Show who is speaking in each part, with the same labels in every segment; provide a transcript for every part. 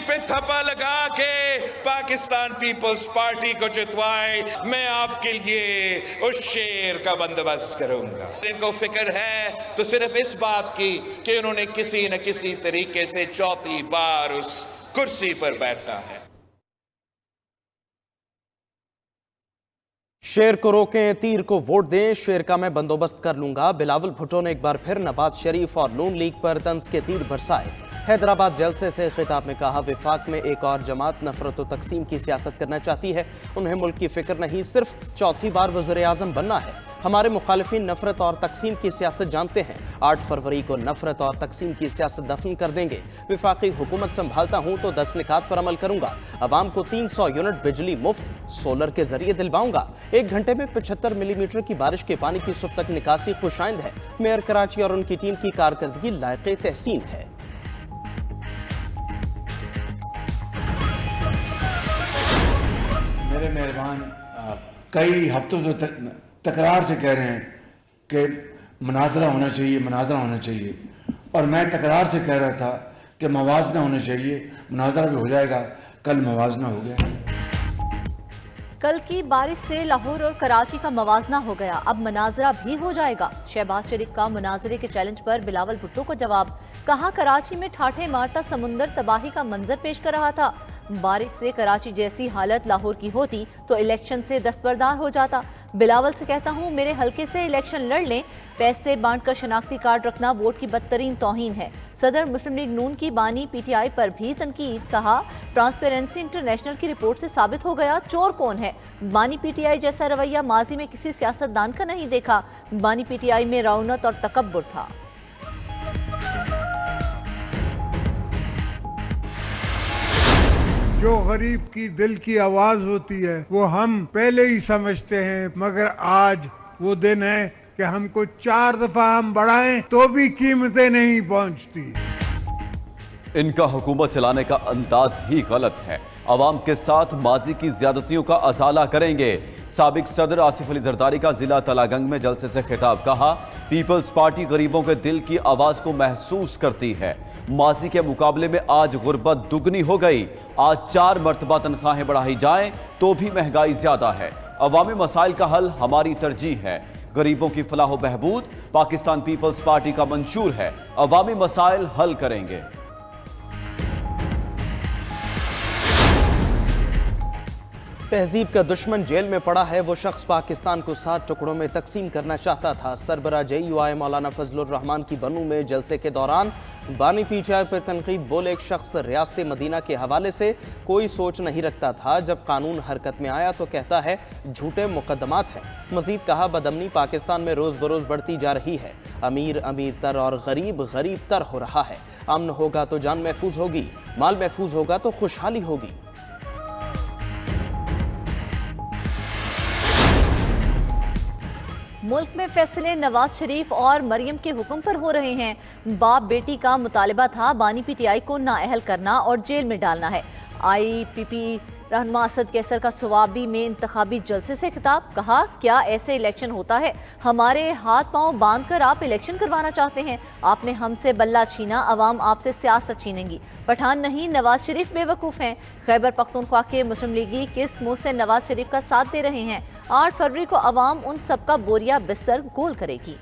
Speaker 1: पे थप्पा लगा के पाकिस्तान पीपल्स पार्टी को जितवाए, मैं आपके लिए उस शेर का बंदोबस्त करूंगा। इनको फिक्र है तो सिर्फ इस बात की कि उन्होंने किसी न किसी तरीके से चौथी बार उस कुर्सी पर बैठना है।
Speaker 2: शेर को रोकें, तीर को वोट दें, शेर का मैं बंदोबस्त कर लूंगा। बिलावल भुट्टो ने एक बार फिर नवाज शरीफ और नून लीग पर तंज के तीर बरसाए। हैदराबाद जलसे से खिताब में कहा, विफाक में एक और जमात नफरत व तकसीम की सियासत करना चाहती है। उन्हें मुल्क की फिक्र नहीं, सिर्फ चौथी बार वज़ीर आज़म बनना है। हमारे मुखालिफिन नफरत और तकसीम की सियासत जानते हैं। 8 फरवरी को नफरत और तकसीम की सियासत दफन कर देंगे। विफाकी हुकूमत संभालता हूं तो 10 निकात पर अमल करूंगा। अवाम को 300 यूनिट बिजली मुफ्त सोलर के जरिए दिलवाऊंगा। 1 घंटे में 75 मिलीमीटर की बारिश के पानी की सुबह तक निकासी खुशाइंद है। मेयर कराची और उनकी टीम की कारकर्दगी लायक तहसीन है।
Speaker 3: मेरे मेहरबान कई हफ्तों से तकरार से कह रहे हैं कि मुनाजरा होना चाहिए, मुनाजरा होना चाहिए, और मैं तकरार से कह रहा था कि मवाजना होना चाहिए। मुनाजरा भी हो जाएगा, कल मवाजना हो गया।
Speaker 4: कल की बारिश से लाहौर और कराची का मवाजना हो गया, अब मुनाजरा भी हो जाएगा। शहबाज शरीफ का मुनाजरे के चैलेंज पर बिलावल भुट्टो को जवाब, कहा कराची में ठाठे मारता समुंदर तबाही का मंजर पेश कर रहा था। बारिश से कराची जैसी हालत लाहौर की होती तो इलेक्शन से दस्तबरदार हो जाता। बिलावल से कहता हूँ मेरे हलके से इलेक्शन लड़ लें, पैसे बांटकर शनाख्ती कार्ड रखना वोट की बदतरीन तौहीन है। सदर मुस्लिम लीग नून की बानी पीटीआई पर भी तनकीद, कहा ट्रांसपेरेंसी इंटरनेशनल की रिपोर्ट से साबित हो गया चोर कौन है। बानी पीटीआई जैसा रवैया माजी में किसी सियासतदान का नहीं देखा। बानी पीटीआई में रौनत और तकब्बुर था।
Speaker 5: जो गरीब की दिल की आवाज होती है वो हम पहले ही समझते हैं, मगर आज वो दिन है कि हमको 4 दफा हम बढ़ाएं तो भी कीमतें नहीं पहुंचती।
Speaker 6: इनका हुकूमत चलाने का अंदाज ही गलत है। अवाम के साथ माजी की ज्यादतियों का असाला करेंगे। साबिक सदर आसिफ अली जरदारी का जिला तलागंग में जलसे से खिताब, कहा पीपल्स पार्टी गरीबों के दिल की आवाज को महसूस करती है। माजी के मुकाबले में आज गुर्बत दुगनी हो गई। आज 4 मरतबा तनख्वाहें बढ़ाई जाएं तो भी महंगाई ज्यादा है। अवामी मसाइल का हल हमारी तरजीह है। गरीबों की फलाह बहबूद पाकिस्तान पीपल्स पार्टी का मंशूर है। अवामी मसाइल हल करेंगे।
Speaker 2: तहजीब का दुश्मन जेल में पड़ा है। वो शख्स पाकिस्तान को 7 टुकड़ों में तकसीम करना चाहता था। सरबरा JUI मौलाना फजलुर रहमान की बनू में जलसे के दौरान बानी पीटीआई पर तनकीद, बोले एक शख्स रियासत मदीना के हवाले से कोई सोच नहीं रखता था, जब कानून हरकत में आया तो कहता है झूठे मुकदमात हैं। मजीद कहा बदअमनी पाकिस्तान में रोज़ बरोज़ बढ़ती जा रही है। अमीर अमीर तर और गरीब गरीब तर हो रहा है। अमन होगा तो जान महफूज होगी, माल महफूज होगा तो खुशहाली होगी।
Speaker 4: मुल्क में फैसले नवाज शरीफ और मरियम के हुक्म पर हो रहे हैं। बाप बेटी का मुतालिबा था बानी पीटीआई को नाअहल करना और जेल में डालना है। IPP रहनुमा असद कैसर का सवाबी में इंतखाबी जलसे से खिताब, कहा क्या ऐसे इलेक्शन होता है? हमारे हाथ पांव बांध कर आप इलेक्शन करवाना चाहते हैं। आपने हमसे बल्ला छीना, अवाम आपसे सियासत छीनेंगी। पठान नहीं, नवाज शरीफ बेवकूफ़ हैं। खैबर पख्तूनख्वा के मुस्लिम लीगी किस मुंह से नवाज शरीफ का साथ दे रहे हैं? 8 फरवरी को अवाम उन सबका बोरिया बिस्तर गोल करेगी।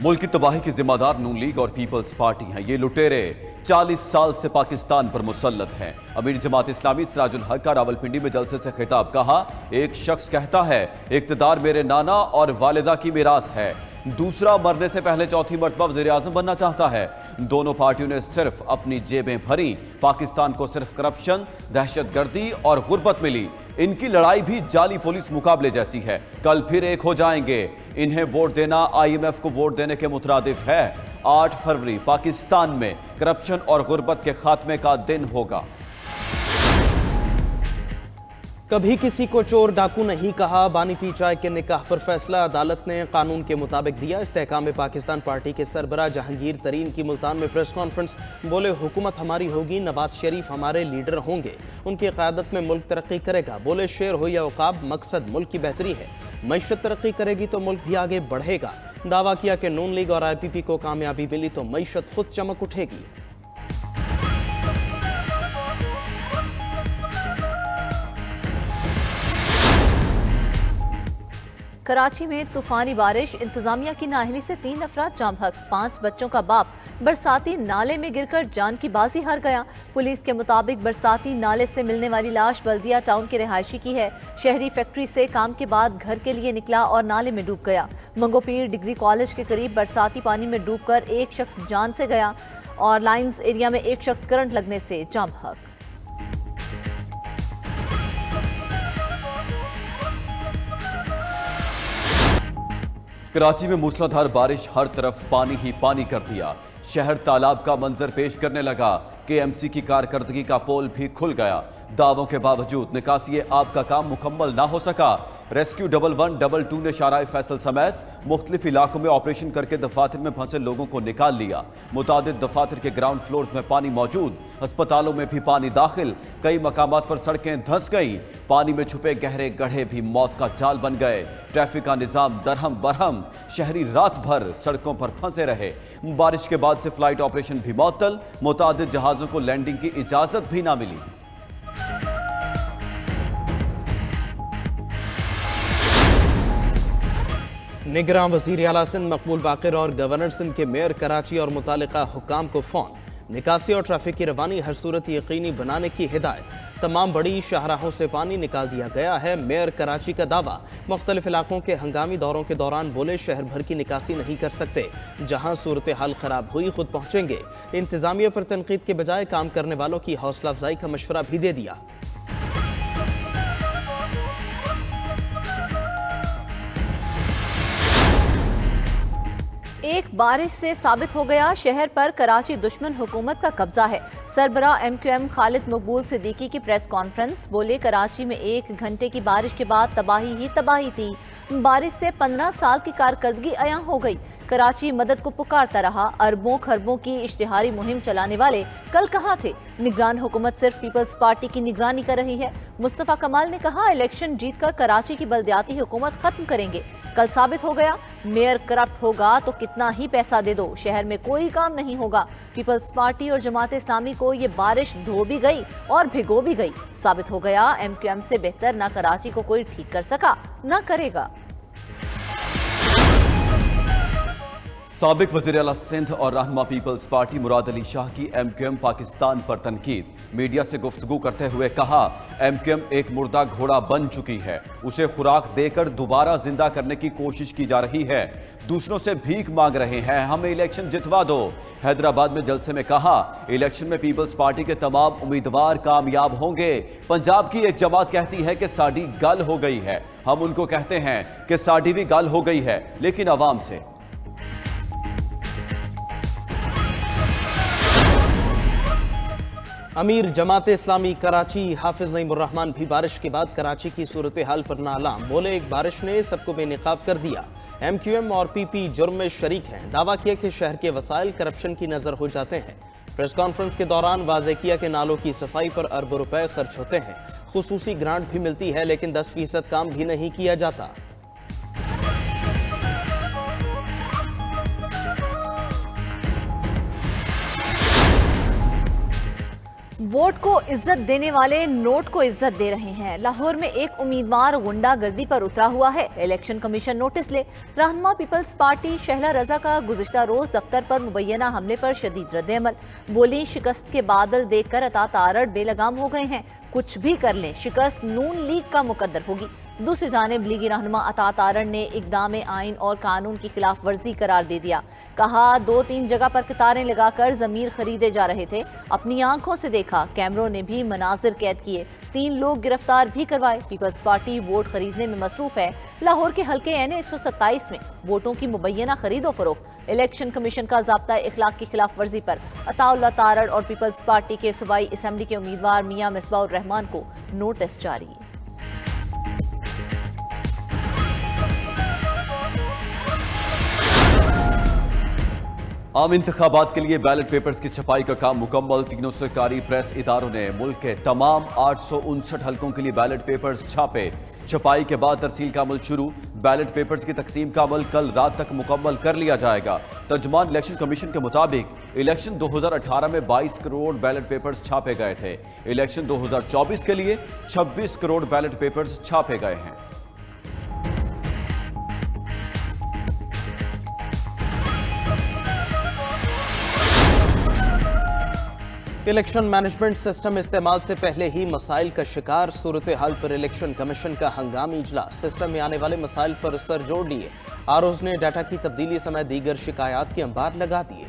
Speaker 6: मुल्क की तबाही की जिम्मेदार नून लीग और पीपल्स पार्टी हैं। ये लुटेरे 40 साल से पाकिस्तान पर मुसल्लत हैं। अमीर जमात इस्लामी सिराजुल हक का रावलपिंडी में जलसे से खिताब, कहा एक शख्स कहता है इक्तदार मेरे नाना और वालिदा की मिरास है, दूसरा मरने से पहले चौथी मरतबा वज़ीर आज़म बनना चाहता है। दोनों पार्टियों ने सिर्फ अपनी जेबें भरी। पाकिस्तान को सिर्फ करप्शन, दहशतगर्दी और गुर्बत मिली। इनकी लड़ाई भी जाली पुलिस मुकाबले जैसी है। कल फिर एक हो जाएंगे। इन्हें वोट देना IMF को वोट देने के मुतरादिफ है। 8 फरवरी पाकिस्तान में करप्शन और गुर्बत के खात्मे का दिन होगा।
Speaker 2: कभी किसी को चोर डाकू नहीं कहा, बानी पी चाय के निकाह पर फैसला अदालत ने कानून के मुताबिक दिया। इस्तेहकाम पाकिस्तान पार्टी के सरबराह जहांगीर तरीन की मुल्तान में प्रेस कॉन्फ्रेंस। बोले हुकूमत हमारी होगी, नवाज शरीफ हमारे लीडर होंगे, उनकी क़यादत में मुल्क तरक्की करेगा। बोले शेर हो या उकाब, मकसद मुल्क की बेहतरी है। मईशत तरक्की करेगी तो मुल्क भी आगे बढ़ेगा। दावा किया कि नून लीग और IPP को कामयाबी मिली तो मईशत खुद चमक उठेगी।
Speaker 4: कराची में तूफानी बारिश, इंतजामिया की नाअहली से 3 अफराद जाम हक। 5 बच्चों का बाप बरसाती नाले में गिरकर जान की बाजी हार गया। पुलिस के मुताबिक बरसाती नाले से मिलने वाली लाश बल्दिया टाउन के रिहायशी की है। शहरी फैक्ट्री से काम के बाद घर के लिए निकला और नाले में डूब गया। मंगोपीर डिग्री कॉलेज के करीब बरसाती पानी में डूबकर एक शख्स जान से गया और लाइंस एरिया में एक शख्स करंट लगने से जाम हक।
Speaker 6: कराची में मूसलाधार बारिश हर तरफ पानी ही पानी कर दिया। शहर तालाब का मंजर पेश करने लगा। KMC की कारकर्दगी का पोल भी खुल गया। दावों के बावजूद निकासी आब का काम मुकम्मल ना हो सका। रेस्क्यू 11-12 ने शाहराह फैसल समेत मुख्तलिफ इलाकों में ऑपरेशन करके दफातर में फंसे लोगों को निकाल लिया। मुतादिद दफातर के ग्राउंड फ्लोर्स में पानी मौजूद, अस्पतालों में भी पानी दाखिल। कई मकामात पर सड़कें धंस गईं। पानी में छुपे गहरे गड्ढे भी मौत का जाल बन गए। ट्रैफिक का निजाम दरहम बरहम। शहरी रात भर सड़कों पर फंसे रहे। बारिश के बाद से फ्लाइट ऑपरेशन भी मुअत्तल। मुतादिद जहाजों को लैंडिंग की इजाजत भी ना मिली।
Speaker 2: निगरान वज़ीर आला सिंध मकबूल बाक़िर और गवर्नर सिंध के मेयर कराची और मुतालिका हुक्काम को फ़ोन। निकासी और ट्रैफिक की रवानी हर सूरत यकीनी बनाने की हिदायत। तमाम बड़ी शाहराहों से पानी निकाल दिया गया है। मेयर कराची का दावा। मुख्तलिफ इलाकों के हंगामी दौरों के दौरान बोले शहर भर की निकासी नहीं कर सकते, जहां सूरत हाल खराब हुई खुद पहुंचेंगे। इंतजामिया पर तनकीद के बजाय काम करने वालों की हौसला अफजाई का मशवरा भी दे दिया।
Speaker 4: एक बारिश से साबित हो गया शहर पर कराची दुश्मन हुकूमत का कब्जा है। सरबराह MQM खालिद मकबूल सिद्दीकी की प्रेस कॉन्फ्रेंस। बोले कराची में 1 घंटे की बारिश के बाद तबाही ही तबाही थी। बारिश से 15 साल की कारकर्दगी अयां हो गई। कराची मदद को पुकारता रहा। अरबों खरबों की इश्तिहारी मुहिम चलाने वाले कल कहाँ थे? निगरान हुकूमत सिर्फ पीपल्स पार्टी की निगरानी कर रही है। मुस्तफा कमाल ने कहा इलेक्शन जीतकर कराची की बल्दियाती हुकूमत खत्म करेंगे। कल साबित हो गया मेयर करप्ट होगा तो कितना ही पैसा दे दो, शहर में कोई काम नहीं होगा। पीपल्स पार्टी और जमात इस्लामी को ये बारिश धो भी गई और भिगो भी गई। साबित हो गया MQM से बेहतर ना कराची को कोई ठीक कर सका ना करेगा।
Speaker 6: साबिक वज़ीर आला सिंध और रहनुमा पीपल्स पार्टी मुराद अली शाह की MQM पाकिस्तान पर तनकीद। मीडिया से गुफ्तगू करते हुए कहा MQM एक मुर्दा घोड़ा बन चुकी है, उसे खुराक देकर दोबारा जिंदा करने की कोशिश की जा रही है। दूसरों से भीख मांग रहे हैं, हमें इलेक्शन जितवा दो। हैदराबाद में जलसे में कहा इलेक्शन में पीपल्स पार्टी के तमाम उम्मीदवार कामयाब होंगे। पंजाब की एक जमात कहती है कि साडी गल हो गई है। हम उनको कहते हैं कि साडी भी गल हो गई है, लेकिन अवाम से।
Speaker 2: अमीर जमात इस्लामी कराची हाफिज नईमुर रहमान भी बारिश के बाद कराची की सूरत हाल पर नालाम। बोले एक बारिश ने सबको बेनकाब कर दिया। MQM और PP जुर्म में शरीक हैं। दावा किया कि शहर के वसाइल करप्शन की नजर हो जाते हैं। प्रेस कॉन्फ्रेंस के दौरान वाज़ेह किया कि नालों की सफाई पर अरबों रुपए खर्च होते हैं। खुसूसी ग्रांट भी मिलती है, लेकिन 10% काम भी नहीं किया जाता।
Speaker 4: वोट को इज्जत देने वाले नोट को इज्जत दे रहे हैं। लाहौर में एक उम्मीदवार गुंडागर्दी पर उतरा हुआ है। इलेक्शन कमीशन नोटिस ले। रहनुमा पीपल्स पार्टी शहला रजा का गुज़िश्ता रोज दफ्तर पर मुबैना हमले पर शदीद रद्द-ए-अमल। बोली शिकस्त के बादल देखकर अता तारड़ बेलगाम हो गए हैं। कुछ भी कर लें, शिकस्त नून लीग का मुकद्दर होगी। दूसरी जानिब लीगी रहनुमा अता तारड़ ने इक़दाम आइन और कानून की खिलाफ वर्जी करार दे दिया। कहा 2-3 जगह पर कतारें लगाकर जमीर खरीदे जा रहे थे, अपनी आंखों से देखा। कैमरों ने भी मनाजिर कैद किए, 3 लोग गिरफ्तार भी करवाए। पीपल्स पार्टी वोट खरीदने में मसरूफ है। लाहौर के हल्के NA 127 में वोटों की मुबैना खरीदो फरोख्त। इलेक्शन कमीशन का ज़ाब्ता इखलाक की खिलाफ वर्जी पर अताउल्लाह तारड़ और पीपल्स पार्टी के सूबाई असम्बली के उम्मीदवार मियां मिसबाउर रहमान को नोटिस जारी।
Speaker 6: आम इंतखाबात के लिए बैलेट पेपर्स की छपाई का काम मुकम्मल। 3 सरकारी प्रेस इदारों ने मुल्क के तमाम 859 हलकों के लिए बैलेट पेपर्स छापे। छपाई के बाद तरसील का अमल शुरू। बैलेट पेपर्स की तकसीम का अमल कल रात तक मुकम्मल कर लिया जाएगा। तर्जुमान इलेक्शन कमीशन के मुताबिक इलेक्शन 2018 में 22 करोड़ बैलेट पेपर्स छापे गए थे। इलेक्शन 2024 के लिए 26 करोड़ बैलेट पेपर्स छापे गए हैं।
Speaker 2: इलेक्शन मैनेजमेंट सिस्टम इस्तेमाल से पहले ही मसाइल का शिकार। सूरत हाल पर इलेक्शन कमीशन का हंगामी इजलास। सिस्टम में आने वाले मसाइल पर सर जोड़ लिए। आरओज ने डाटा की तब्दीली समेत दीगर शिकायत के अंबार लगा दिए।